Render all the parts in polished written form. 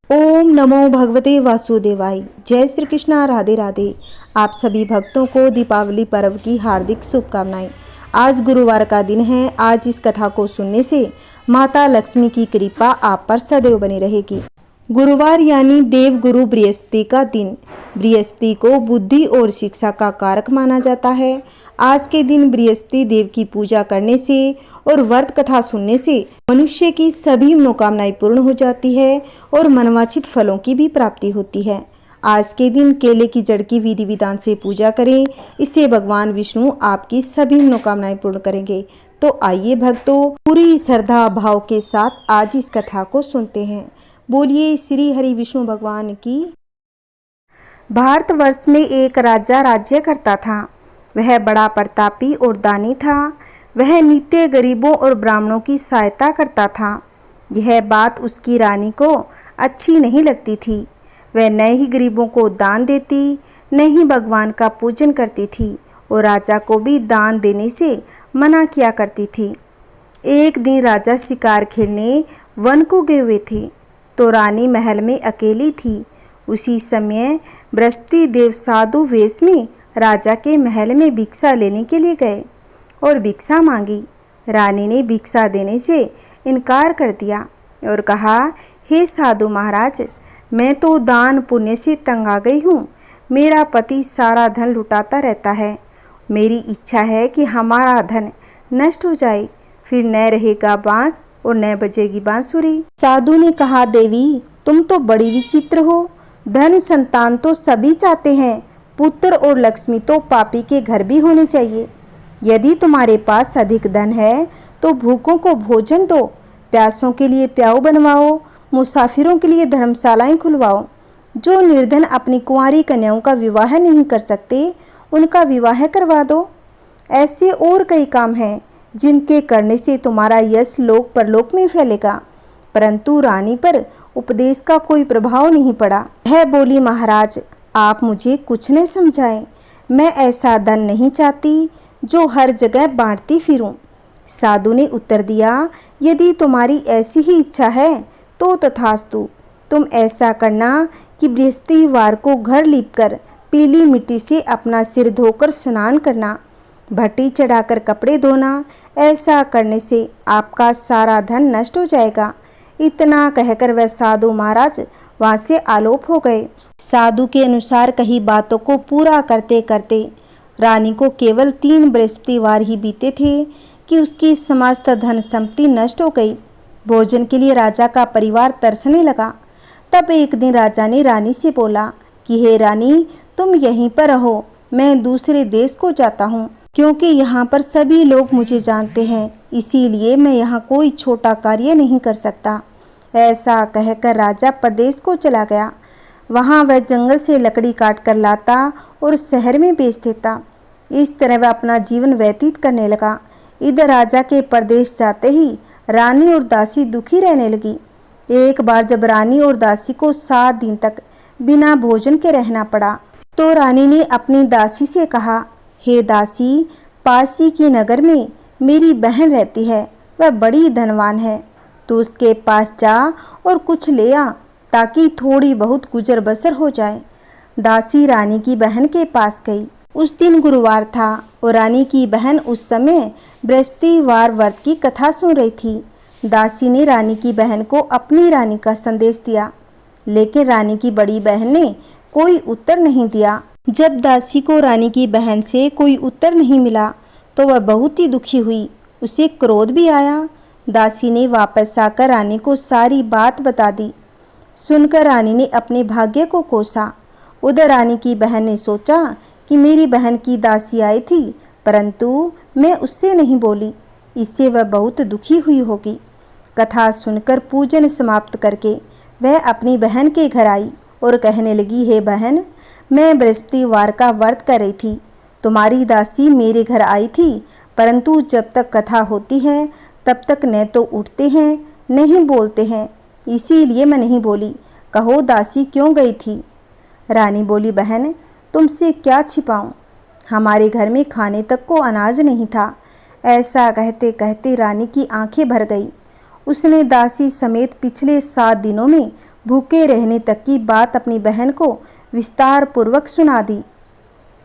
ओम नमो भगवते वासुदेवाय। जय श्री कृष्णा, राधे राधे। आप सभी भक्तों को दीपावली पर्व की हार्दिक शुभकामनाएं। आज गुरुवार का दिन है। आज इस कथा को सुनने से माता लक्ष्मी की कृपा आप पर सदैव बनी रहेगी। गुरुवार यानी देव गुरु बृहस्पति का दिन। बृहस्पति को बुद्धि और शिक्षा का कारक माना जाता है। आज के दिन बृहस्पति देव की पूजा करने से और व्रत कथा सुनने से मनुष्य की सभी मनोकामनाएं पूर्ण हो जाती है और मनवांछित फलों की भी प्राप्ति होती है। आज के दिन केले की जड़ की विधि विधान से पूजा करें, इससे भगवान विष्णु आपकी सभी मनोकामनाएं पूर्ण करेंगे। तो आइए भक्तों, पूरी श्रद्धा भाव के साथ आज इस कथा को सुनते हैं। बोलिए श्री हरि विष्णु भगवान की। भारतवर्ष में एक राजा राज्य करता था। वह बड़ा प्रतापी और दानी था। वह नित्य गरीबों और ब्राह्मणों की सहायता करता था। यह बात उसकी रानी को अच्छी नहीं लगती थी। वह न ही गरीबों को दान देती, न ही भगवान का पूजन करती थी और राजा को भी दान देने से मना किया करती थी। एक दिन राजा शिकार खेलने वन को गए हुए थे, तो रानी महल में अकेली थी। उसी समय बृहस्पति देव साधु वेश में राजा के महल में भिक्षा लेने के लिए गए और भिक्षा मांगी। रानी ने भिक्षा देने से इनकार कर दिया और कहा, हे साधु महाराज, मैं तो दान पुण्य से तंग आ गई हूँ। मेरा पति सारा धन लुटाता रहता है। मेरी इच्छा है कि हमारा धन नष्ट हो जाए, फिर न रहेगा बांस और न बजेगी बांसुरी। साधु ने कहा, देवी तुम तो बड़ी विचित्र हो। धन संतान तो सभी चाहते हैं, पुत्र और लक्ष्मी तो पापी के घर भी होने चाहिए। यदि तुम्हारे पास अधिक धन है तो भूखों को भोजन दो, प्यासों के लिए प्याऊ बनवाओ, मुसाफिरों के लिए धर्मशालाएं खुलवाओ। जो निर्धन अपनी कुंवारी कन्याओं का विवाह नहीं कर सकते, उनका विवाह करवा दो। ऐसे और कई काम हैं जिनके करने से तुम्हारा यश लोक परलोक में फैलेगा। परंतु रानी पर उपदेश का कोई प्रभाव नहीं पड़ा। वह बोली, महाराज आप मुझे कुछ न समझाएं। मैं ऐसा धन नहीं चाहती जो हर जगह बांटती फिरूं। साधु ने उत्तर दिया, यदि तुम्हारी ऐसी ही इच्छा है तो तथास्तु। तुम ऐसा करना कि बृहस्पतिवार को घर लीपकर पीली मिट्टी से अपना सिर धोकर स्नान करना, भट्टी चढ़ाकर कपड़े धोना। ऐसा करने से आपका सारा धन नष्ट हो जाएगा। इतना कहकर वह साधु महाराज वहाँ से आलोप हो गए। साधु के अनुसार कही बातों को पूरा करते करते रानी को केवल 3 बृहस्पतिवार ही बीते थे कि उसकी समस्त धन संपत्ति नष्ट हो गई। भोजन के लिए राजा का परिवार तरसने लगा। तब एक दिन राजा ने रानी से बोला कि हे रानी, तुम यहीं पर रहो, मैं दूसरे देश को जाता हूँ, क्योंकि यहाँ पर सभी लोग मुझे जानते हैं, इसीलिए मैं यहाँ कोई छोटा कार्य नहीं कर सकता। ऐसा कहकर राजा प्रदेश को चला गया। वहाँ वह जंगल से लकड़ी काट कर लाता और शहर में बेच देता। इस तरह वह अपना जीवन व्यतीत करने लगा। इधर राजा के प्रदेश जाते ही रानी और दासी दुखी रहने लगी। एक बार जब रानी और दासी को 7 दिन तक बिना भोजन के रहना पड़ा, तो रानी ने अपनी दासी से कहा, हे दासी, पासी के नगर में मेरी बहन रहती है, वह बड़ी धनवान है। तू उसके पास जा और कुछ ले आ, ताकि थोड़ी बहुत गुजर बसर हो जाए। दासी रानी की बहन के पास गई। उस दिन गुरुवार था और रानी की बहन उस समय बृहस्पतिवार व्रत की कथा सुन रही थी। दासी ने रानी की बहन को अपनी रानी का संदेश दिया, लेकिन रानी की बड़ी बहन ने कोई उत्तर नहीं दिया। जब दासी को रानी की बहन से कोई उत्तर नहीं मिला तो वह बहुत ही दुखी हुई। उसे क्रोध भी आया। दासी ने वापस आकर रानी को सारी बात बता दी। सुनकर रानी ने अपने भाग्य को कोसा। उधर रानी की बहन ने सोचा कि मेरी बहन की दासी आई थी, परंतु मैं उससे नहीं बोली, इससे वह बहुत दुखी हुई होगी। कथा सुनकर पूजन समाप्त करके वह अपनी बहन के घर आई और कहने लगी, हे बहन, मैं बृहस्पतिवार का व्रत कर रही थी। तुम्हारी दासी मेरे घर आई थी, परंतु जब तक कथा होती है तब तक न तो उठते हैं न ही बोलते हैं, इसीलिए मैं नहीं बोली। कहो दासी क्यों गई थी? रानी बोली, बहन तुमसे क्या छिपाऊं, हमारे घर में खाने तक को अनाज नहीं था। ऐसा कहते कहते रानी की आंखें भर गई। उसने दासी समेत पिछले 7 दिनों में भूखे रहने तक की बात अपनी बहन को विस्तार पूर्वक सुना दी।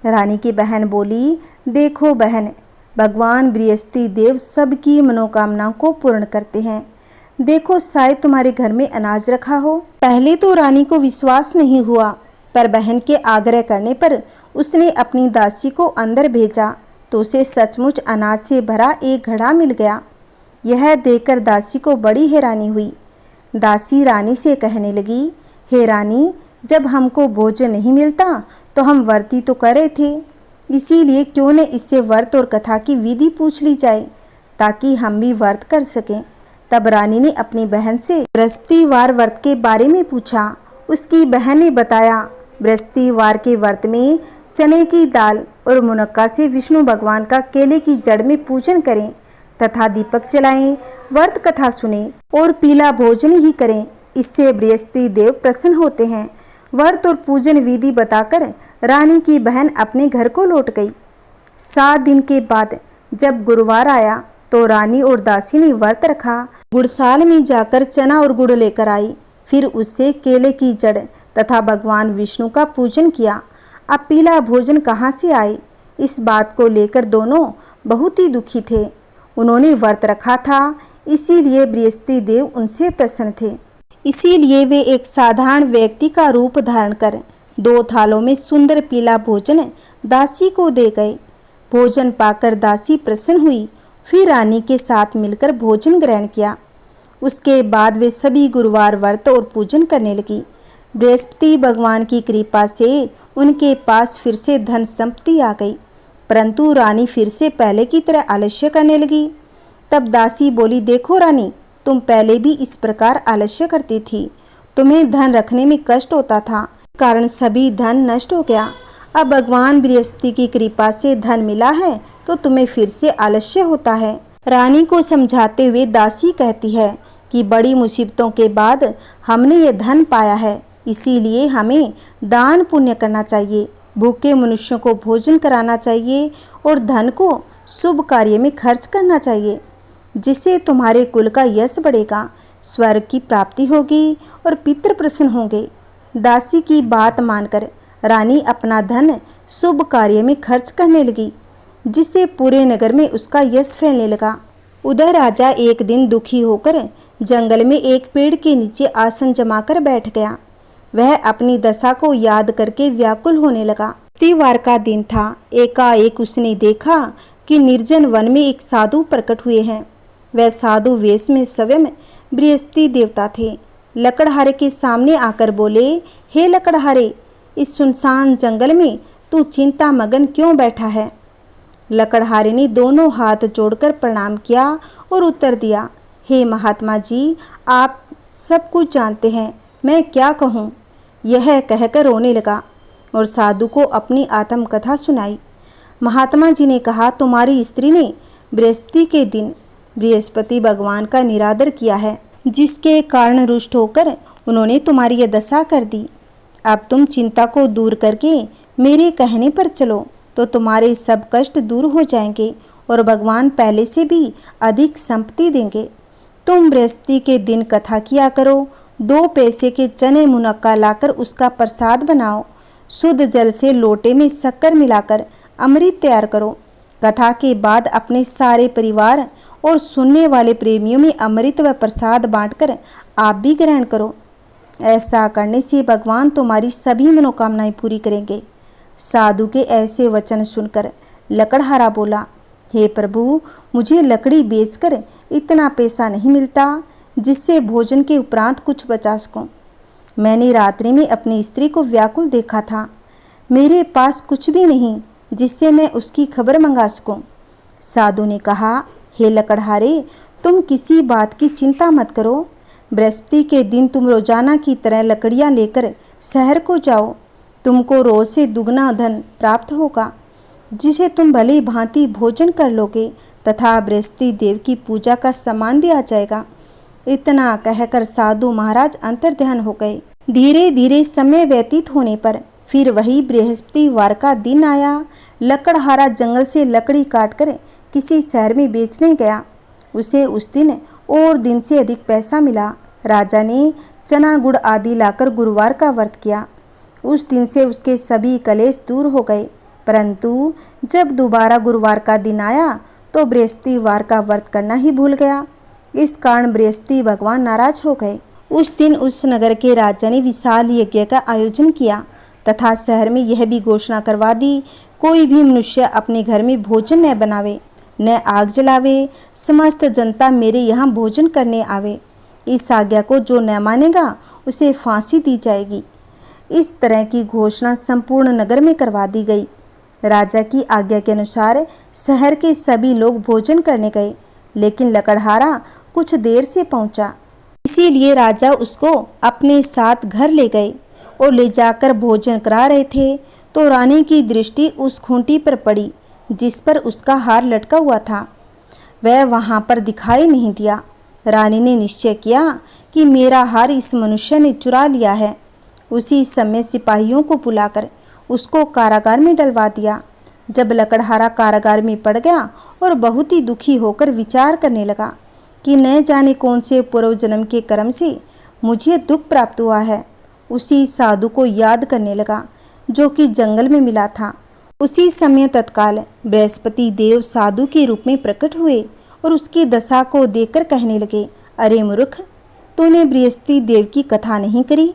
रानी की बहन बोली, देखो बहन, भगवान बृहस्पति देव सबकी मनोकामनाओं को पूर्ण करते हैं। देखो शायद तुम्हारे घर में अनाज रखा हो। पहले तो रानी को विश्वास नहीं हुआ, पर बहन के आग्रह करने पर उसने अपनी दासी को अंदर भेजा तो उसे सचमुच अनाज से भरा एक घड़ा मिल गया। यह देखकर दासी को बड़ी हैरानी हुई। दासी रानी से कहने लगी, हे रानी, जब हमको भोजन नहीं मिलता तो हम व्रती तो कर रहे थे, इसीलिए क्यों न इससे व्रत और कथा की विधि पूछ ली जाए ताकि हम भी व्रत कर सकें। तब रानी ने अपनी बहन से बृहस्पतिवार व्रत के बारे में पूछा। उसकी बहन ने बताया, बृहस्पतिवार के व्रत में चने की दाल और मुनक्का से विष्णु भगवान का केले की जड़ में पूजन करें तथा दीपक जलाएं, व्रत कथा सुने और पीला भोजन ही करें। इससे बृहस्पति देव प्रसन्न होते हैं। व्रत और पूजन विधि बताकर रानी की बहन अपने घर को लौट गई। 7 दिन के बाद जब गुरुवार आया तो रानी और दासी ने व्रत रखा। गुड़साल में जाकर चना और गुड़ लेकर आई, फिर उससे केले की जड़ तथा भगवान विष्णु का पूजन किया। अब पीला भोजन कहाँ से आए, इस बात को लेकर दोनों बहुत ही दुखी थे। उन्होंने व्रत रखा था, इसीलिए बृहस्पति देव उनसे प्रसन्न थे। इसीलिए वे एक साधारण व्यक्ति का रूप धारण कर 2 थालों में सुंदर पीला भोजन दासी को दे गए। भोजन पाकर दासी प्रसन्न हुई, फिर रानी के साथ मिलकर भोजन ग्रहण किया। उसके बाद वे सभी गुरुवार व्रत और पूजन करने लगी। बृहस्पति भगवान की कृपा से उनके पास फिर से धन संपत्ति आ गई, परंतु रानी फिर से पहले की तरह आलस्य करने लगी। तब दासी बोली, देखो रानी, तुम पहले भी इस प्रकार आलस्य करती थी, तुम्हें धन रखने में कष्ट होता था, कारण सभी धन नष्ट हो गया। अब भगवान बृहस्पति की कृपा से धन मिला है तो तुम्हें फिर से आलस्य होता है। रानी को समझाते हुए दासी कहती है कि बड़ी मुसीबतों के बाद हमने ये धन पाया है, इसीलिए हमें दान पुण्य करना चाहिए, भूखे मनुष्यों को भोजन कराना चाहिए और धन को शुभ कार्य में खर्च करना चाहिए, जिससे तुम्हारे कुल का यश बढ़ेगा, स्वर्ग की प्राप्ति होगी और पितृ प्रसन्न होंगे। दासी की बात मानकर रानी अपना धन शुभ कार्य में खर्च करने लगी, जिससे पूरे नगर में उसका यश फैलने लगा। उधर राजा एक दिन दुखी होकर जंगल में एक पेड़ के नीचे आसन जमाकर बैठ गया। वह अपनी दशा को याद करके व्याकुल होने लगा। बृहस्पतिवार का दिन था। एकाएक उसने देखा कि निर्जन वन में एक साधु प्रकट हुए हैं। वह साधु वेश में स्वयं बृहस्पति देवता थे। लकड़हारे के सामने आकर बोले, हे लकड़हारे, इस सुनसान जंगल में तू चिंता मगन क्यों बैठा है? लकड़हारे ने दोनों हाथ जोड़कर प्रणाम किया और उत्तर दिया, हे महात्मा जी, आप सब कुछ जानते हैं, मैं क्या कहूँ? यह कहकर रोने लगा और साधु को अपनी आत्मकथा सुनाई। महात्मा जी ने कहा, तुम्हारी स्त्री ने बृहस्पति के दिन बृहस्पति भगवान का निरादर किया है, जिसके कारण रुष्ट होकर उन्होंने तुम्हारी यह दशा कर दी। अब तुम चिंता को दूर करके मेरे कहने पर चलो तो तुम्हारे सब कष्ट दूर हो जाएंगे और भगवान पहले से भी अधिक संपत्ति देंगे। तुम बृहस्पति के दिन कथा किया करो, 2 पैसे के चने मुनक्का लाकर उसका प्रसाद बनाओ, शुद्ध जल से लोटे में शक्कर मिलाकर अमृत तैयार करो। कथा के बाद अपने सारे परिवार और सुनने वाले प्रेमियों में अमृत व प्रसाद बांटकर आप भी ग्रहण करो। ऐसा करने से भगवान तुम्हारी सभी मनोकामनाएं पूरी करेंगे। साधु के ऐसे वचन सुनकर लकड़हारा बोला, हे प्रभु, मुझे लकड़ी बेचकर इतना पैसा नहीं मिलता जिससे भोजन के उपरांत कुछ बचा सकूं। मैंने रात्रि में अपनी स्त्री को व्याकुल देखा था। मेरे पास कुछ भी नहीं जिससे मैं उसकी खबर मंगा सकूं। साधु ने कहा, हे लकड़हारे, तुम किसी बात की चिंता मत करो। बृहस्पति के दिन तुम रोजाना की तरह लकड़ियां लेकर शहर को जाओ। तुमको रोज से दुगना धन प्राप्त होगा, जिसे तुम भली भांति भोजन कर लोगे तथा बृहस्पति देव की पूजा का सामान भी आ जाएगा। इतना कहकर साधु महाराज अंतर्ध्यान हो गए। धीरे धीरे समय व्यतीत होने पर फिर वही बृहस्पतिवार का दिन आया। लकड़हारा जंगल से लकड़ी काटकर किसी शहर में बेचने गया। उसे उस दिन और दिन से अधिक पैसा मिला। राजा ने चना गुड़ आदि लाकर गुरुवार का व्रत किया। उस दिन से उसके सभी कलेश दूर हो गए। परंतु जब दोबारा गुरुवार का दिन आया तो बृहस्पतिवार का व्रत करना ही भूल गया। इस कारण बृहस्पति भगवान नाराज हो गए। उस दिन उस नगर के राजा ने विशाल यज्ञ का आयोजन किया तथा शहर में यह भी घोषणा करवा दी, कोई भी मनुष्य अपने घर में भोजन न बनावे, न आग जलावे, समस्त जनता मेरे यहाँ भोजन करने आवे। इस आज्ञा को जो न मानेगा उसे फांसी दी जाएगी। इस तरह की घोषणा संपूर्ण नगर में करवा दी गई। राजा की आज्ञा के अनुसार शहर के सभी लोग भोजन करने गए, लेकिन लकड़हारा कुछ देर से पहुंचा। इसीलिए राजा उसको अपने साथ घर ले गए और ले जाकर भोजन करा रहे थे तो रानी की दृष्टि उस खूंटी पर पड़ी जिस पर उसका हार लटका हुआ था। वह वहां पर दिखाई नहीं दिया। रानी ने निश्चय किया कि मेरा हार इस मनुष्य ने चुरा लिया है। उसी समय सिपाहियों को बुलाकर उसको कारागार में डलवा दिया। जब लकड़हारा कारागार में पड़ गया और बहुत ही दुखी होकर विचार करने लगा कि न जाने कौन से पूर्व जन्म के कर्म से मुझे दुख प्राप्त हुआ है, उसी साधु को याद करने लगा जो कि जंगल में मिला था। उसी समय तत्काल बृहस्पति देव साधु के रूप में प्रकट हुए और उसकी दशा को देखकर कहने लगे, अरे मूर्ख, तूने बृहस्पति देव की कथा नहीं करी,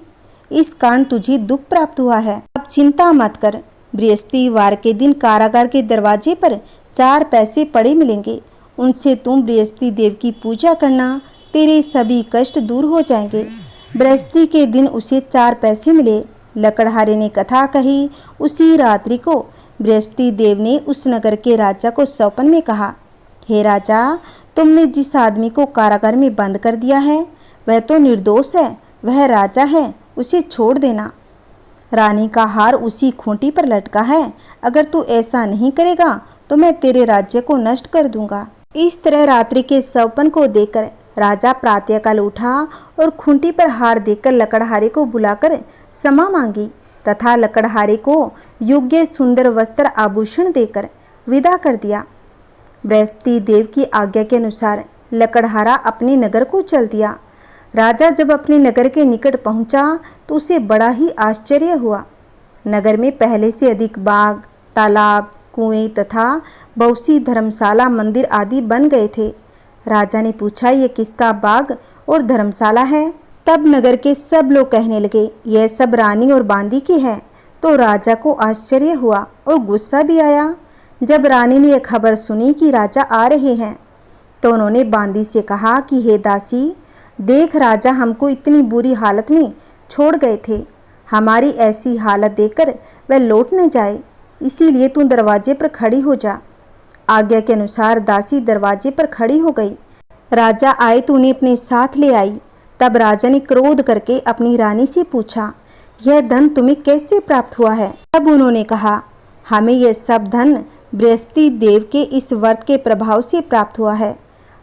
इस कारण तुझे दुख प्राप्त हुआ है। अब चिंता मत कर, बृहस्पतिवार के दिन कारागार के दरवाजे पर 4 पैसे पड़े मिलेंगे, उनसे तुम बृहस्पति देव की पूजा करना, तेरे सभी कष्ट दूर हो जाएंगे। बृहस्पति के दिन उसे 4 पैसे मिले। लकड़हारे ने कथा कही। उसी रात्रि को बृहस्पति देव ने उस नगर के राजा को स्वप्न में कहा, हे राजा, तुमने जिस आदमी को कारागार में बंद कर दिया है वह तो निर्दोष है, वह राजा है, उसे छोड़ देना। रानी का हार उसी खूंटी पर लटका है, अगर तू ऐसा नहीं करेगा तो मैं तेरे राज्य को नष्ट कर दूंगा। इस तरह रात्रि के स्वप्न को देखकर राजा प्रातःकाल उठा और खूंटी पर हार देखकर लकड़हारे को बुलाकर क्षमा मांगी तथा लकड़हारे को योग्य सुंदर वस्त्र आभूषण देकर विदा कर दिया। बृहस्पति देव की आज्ञा के अनुसार लकड़हारा अपने नगर को चल दिया। राजा जब अपने नगर के निकट पहुंचा तो उसे बड़ा ही आश्चर्य हुआ। नगर में पहले से अधिक बाग, तालाब, कुएं तथा बहुत सी धर्मशाला, मंदिर आदि बन गए थे। राजा ने पूछा, ये किसका बाग और धर्मशाला है? तब नगर के सब लोग कहने लगे, यह सब रानी और बांदी की है। तो राजा को आश्चर्य हुआ और गुस्सा भी आया। जब रानी ने यह खबर सुनी कि राजा आ रहे हैं तो उन्होंने बांदी से कहा कि हे दासी, देख, राजा हमको इतनी बुरी हालत में छोड़ गए थे, हमारी ऐसी हालत देखकर वह लौट न जाए, इसीलिए तू दरवाजे पर खड़ी हो जा। आज्ञा के अनुसार दासी दरवाजे पर खड़ी हो गई। राजा आए तो उन्हें अपने साथ ले आई। तब राजा ने क्रोध करके अपनी रानी से पूछा, यह धन तुम्हें कैसे प्राप्त हुआ है? तब उन्होंने कहा, हमें यह सब धन बृहस्पति देव के इस व्रत के प्रभाव से प्राप्त हुआ है।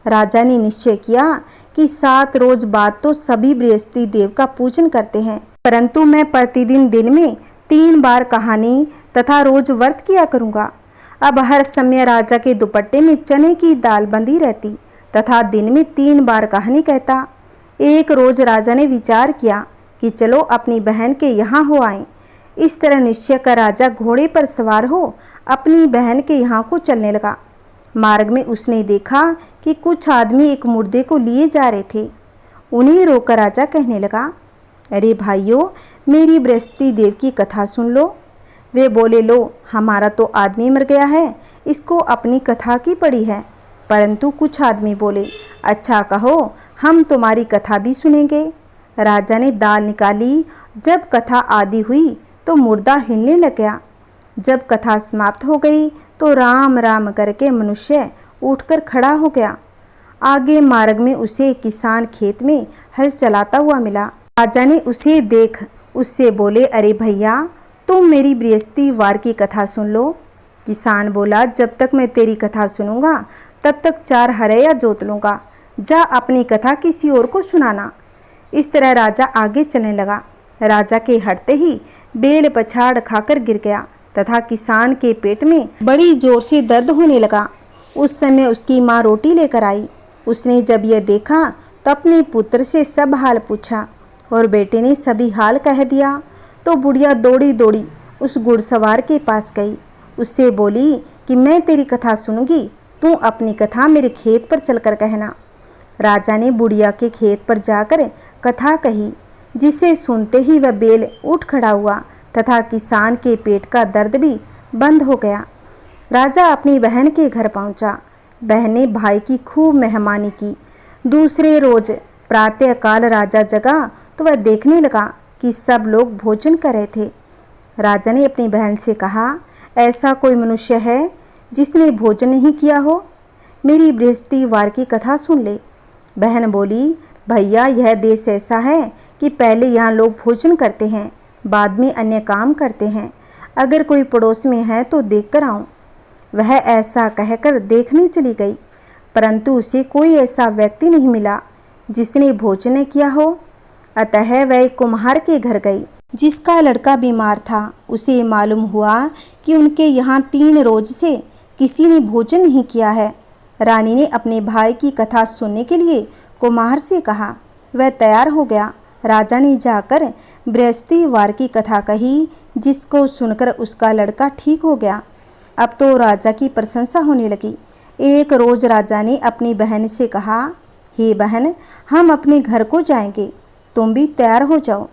राजा ने निश्चय किया कि 7 रोज बाद तो सभी बृहस्पति देव का पूजन करते हैं, परंतु मैं प्रतिदिन दिन में 3 बार कहानी तथा रोज व्रत किया करूँगा। अब हर समय राजा के दुपट्टे में चने की दाल बंधी रहती तथा दिन में 3 बार कहानी कहता। एक रोज राजा ने विचार किया कि चलो अपनी बहन के यहाँ हो आएं। इस तरह निश्चय कर राजा घोड़े पर सवार हो अपनी बहन के यहाँ को चलने लगा। मार्ग में उसने देखा कि कुछ आदमी एक मुर्दे को लिए जा रहे थे। उन्हें रोकर राजा कहने लगा, अरे भाइयों, मेरी बृहस्पति देव की कथा सुन लो। वे बोले, लो, हमारा तो आदमी मर गया है, इसको अपनी कथा की पड़ी है। परंतु कुछ आदमी बोले, अच्छा कहो, हम तुम्हारी कथा भी सुनेंगे। राजा ने दाल निकाली। जब कथा आदि हुई तो मुर्दा हिलने लग गया। जब कथा समाप्त हो गई तो राम राम करके मनुष्य उठकर खड़ा हो गया। आगे मार्ग में उसे किसान खेत में हल चलाता हुआ मिला। राजा ने उसे देख उससे बोले, अरे भैया, तुम मेरी बृहस्पतिवार की कथा सुन लो। किसान बोला, जब तक मैं तेरी कथा सुनूंगा तब तक 4 हरैया जोत लूँगा, जा अपनी कथा किसी और को सुनाना। इस तरह राजा आगे चलने लगा। राजा के हटते ही बेल पछाड़ खाकर गिर गया तथा किसान के पेट में बड़ी जोर से दर्द होने लगा। उस समय उसकी माँ रोटी लेकर आई। उसने जब यह देखा तो अपने पुत्र से सब हाल पूछा। और बेटे ने सभी हाल कह दिया। तो बुढ़िया दौड़ी दौड़ी उस घुड़सवार के पास गई। उससे बोली कि मैं तेरी कथा सुनूंगी, तू अपनी कथा मेरे खेत पर चलकर कहना। राजा ने बुढ़िया के खेत पर जाकर कथा कही, जिसे सुनते ही वह बैल उठ खड़ा हुआ तथा किसान के पेट का दर्द भी बंद हो गया। राजा अपनी बहन के घर पहुंचा। बहन ने भाई की खूब मेहमानी की। दूसरे रोज प्रातःकाल राजा जगा तो वह देखने लगा कि सब लोग भोजन कर रहे थे। राजा ने अपनी बहन से कहा, ऐसा कोई मनुष्य है जिसने भोजन नहीं किया हो? मेरी बृहस्पतिवार की कथा सुन ले। बहन बोली, भैया यह देश ऐसा है कि पहले यहाँ लोग भोजन करते हैं, बाद में अन्य काम करते हैं। अगर कोई पड़ोस में है तो देख कर आऊँ। वह ऐसा कहकर देखने चली गई, परंतु उसे कोई ऐसा व्यक्ति नहीं मिला जिसने भोजन किया हो। अतः वह एक कुम्हार के घर गई, जिसका लड़का बीमार था। उसे मालूम हुआ कि उनके यहाँ 3 रोज से किसी ने भोजन नहीं किया है। रानी ने अपने भाई की कथा सुनने के लिए कुम्हार से कहा। वह तैयार हो गया। राजा ने जाकर बृहस्पतिवार की कथा कही, जिसको सुनकर उसका लड़का ठीक हो गया। अब तो राजा की प्रशंसा होने लगी। एक रोज राजा ने अपनी बहन से कहा, हे बहन, हम अपने घर को जाएंगे, तुम भी तैयार हो जाओ।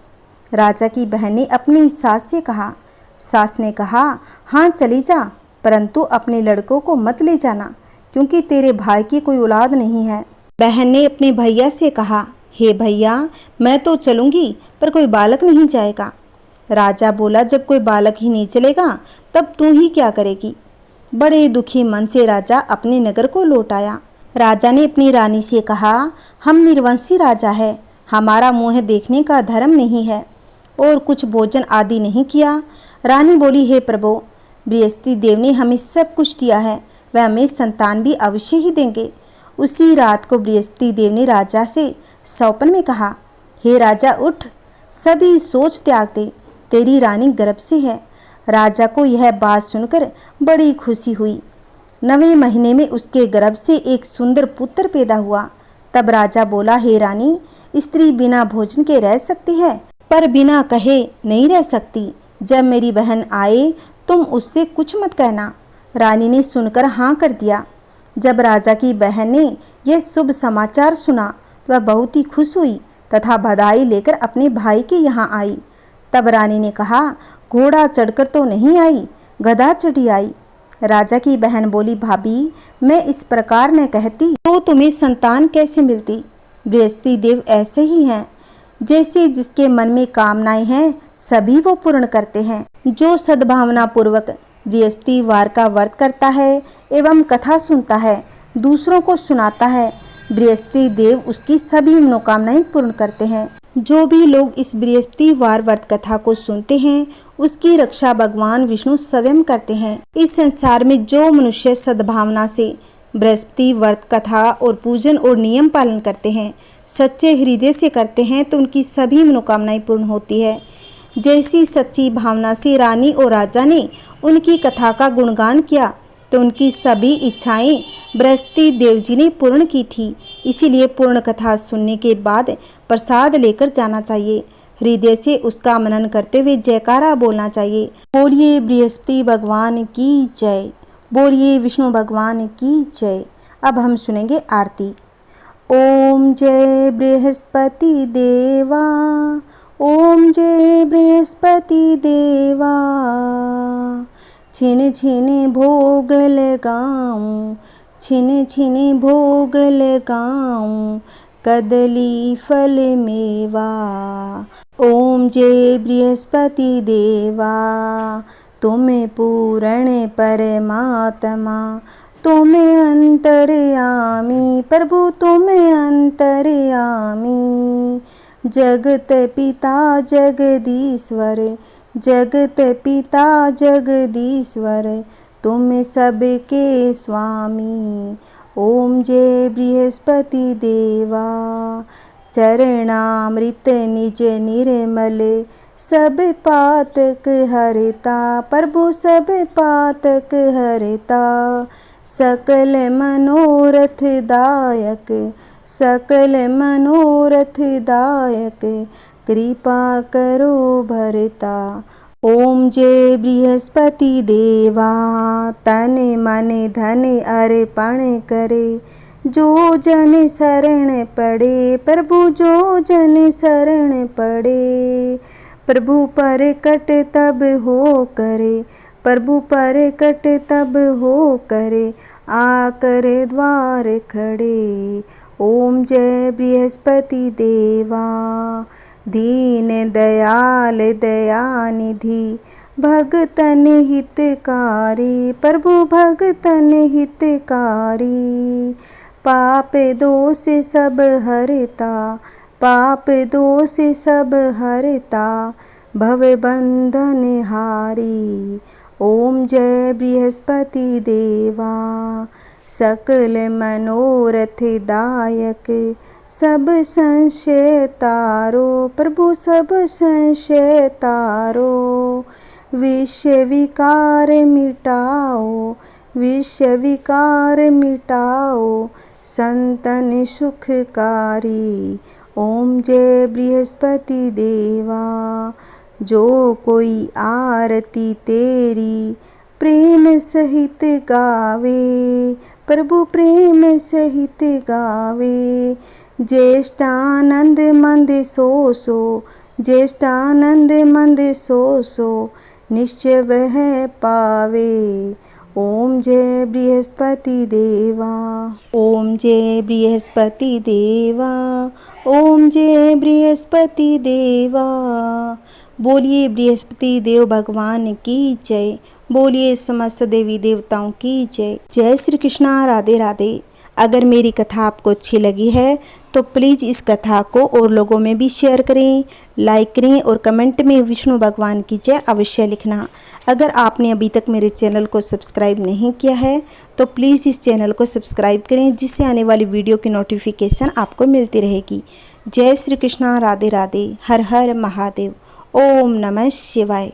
राजा की बहन ने अपनी सास से कहा। सास ने कहा, हाँ चली जा, परंतु अपने लड़कों को मत ले जाना, क्योंकि तेरे भाई की कोई औलाद नहीं है। बहन ने अपने भैया से कहा, हे भैया, मैं तो चलूँगी, पर कोई बालक नहीं जाएगा। राजा बोला, जब कोई बालक ही नहीं चलेगा तब तू ही क्या करेगी? बड़े दुखी मन से राजा अपने नगर को लौट आया। राजा ने अपनी रानी से कहा, हम निर्वंशी राजा है, हमारा मुँह देखने का धर्म नहीं है और कुछ भोजन आदि नहीं किया। रानी बोली, हे प्रभु, बृहस्पति देव ने हमें सब कुछ दिया है, वह हमें संतान भी अवश्य ही देंगे। उसी रात को बृहस्पति देव ने राजा से सौपन में कहा, हे राजा उठ, सभी सोच त्याग दे, तेरी रानी गर्भ से है। राजा को यह बात सुनकर बड़ी खुशी हुई। 9वें महीने में उसके गर्भ से एक सुंदर पुत्र पैदा हुआ। तब राजा बोला, हे रानी, स्त्री बिना भोजन के रह सकती है, पर बिना कहे नहीं रह सकती। जब मेरी बहन आए तुम उससे कुछ मत कहना। रानी ने सुनकर हाँ कर दिया। जब राजा की बहन ने यह शुभ समाचार सुना तो वह बहुत ही खुश हुई तथा बधाई लेकर अपने भाई के यहाँ आई। तब रानी ने कहा, घोड़ा चढ़कर तो नहीं आई, गधा चढ़ी आई। राजा की बहन बोली, भाभी, मैं इस प्रकार न कहती तो तुम्हें संतान कैसे मिलती? बृहस्पति देव ऐसे ही हैं, जैसे जिसके मन में कामनाएं हैं सभी वो पूर्ण करते हैं। जो सद्भावना पूर्वक बृहस्पतिवार का व्रत करता है एवं कथा सुनता है, दूसरों को सुनाता है, बृहस्पति देव उसकी सभी मनोकामनाएं पूर्ण करते हैं। जो भी लोग इस बृहस्पतिवार व्रत कथा को सुनते हैं, उसकी रक्षा भगवान विष्णु स्वयं करते हैं। इस संसार में जो मनुष्य सद्भावना से बृहस्पति व्रत कथा और पूजन और नियम पालन करते हैं, सच्चे हृदय से करते हैं, तो उनकी सभी मनोकामनाएं पूर्ण होती है। जैसी सच्ची भावना से रानी और राजा ने उनकी कथा का गुणगान किया, तो उनकी सभी इच्छाएं बृहस्पति देव जी ने पूर्ण की थी। इसीलिए पूर्ण कथा सुनने के बाद प्रसाद लेकर जाना चाहिए। हृदय से उसका मनन करते हुए जयकारा बोलना चाहिए। बोलिए बृहस्पति भगवान की जय, बोलिए विष्णु भगवान की जय। अब हम सुनेंगे आरती। ओम जय बृहस्पति देवा, ओम जय बृहस्पति देवा, छिन छिन भोग लगाऊं, छिन छिन भोग लगाऊं, कदली फल मेवा। ओम जय बृहस्पति देवा, तुम पूर्ण परमात्मा, तुम अंतर्यामी, प्रभु तुम अंतर्यामी। जगत पिता जगदीश्वर, जगत पिता जगदीश्वर, तुम सबके स्वामी। ओम जय बृहस्पति देवा, चरणामृत निज निर्मल, सब पातक हरता, प्रभु सब पातक हरता। सकल मनोरथ दायक, सकल मनोरथ दायक, कृपा करो भरता। ओम जय बृहस्पति देवा, तन मन धन अर्पण करे। जो जन शरण पड़े प्रभु, जो जन शरण पड़े। प्रभु प्रकट तब हो करे, प्रभु प्रकट तब हो करे। आकर द्वार खड़े। ओम जय बृहस्पति देवा, दीन दयाल दयानिधि। भगतन हितकारी प्रभु, भगतन हितकारी। पाप दोष सब हरता, पाप दोष सब हरता। भव बंधन हारी। ओम जय बृहस्पति देवा, सकल मनोरथ दायक। सब संशय तारो प्रभु, सब संशय तारो। विषय विकार मिटाओ, विषय विकार मिटाओ। संतन सुखकारी। ओम जय बृहस्पति देवा, जो कोई आरती तेरी प्रेम सहित गावे प्रभु, प्रेम सहित गावे। ज्येष्ठानंद मंद सो सो, ज्येष्ठानंद मंद सो सो। निश्चय वह पावे। ओम जय बृहस्पति देवा, ओम जय बृहस्पति देवा, ओम जय बृहस्पति देवा। बोलिए बृहस्पति देव भगवान की जय, बोलिए समस्त देवी देवताओं की जय। जय श्री कृष्णा, राधे राधे। अगर मेरी कथा आपको अच्छी लगी है तो प्लीज़ इस कथा को और लोगों में भी शेयर करें, लाइक करें और कमेंट में विष्णु भगवान की जय अवश्य लिखना। अगर आपने अभी तक मेरे चैनल को सब्सक्राइब नहीं किया है तो प्लीज़ इस चैनल को सब्सक्राइब करें, जिससे आने वाली वीडियो की नोटिफिकेशन आपको मिलती रहेगी। जय श्री कृष्णा, राधे राधे। हर हर महादेव। ओम नमः शिवाय।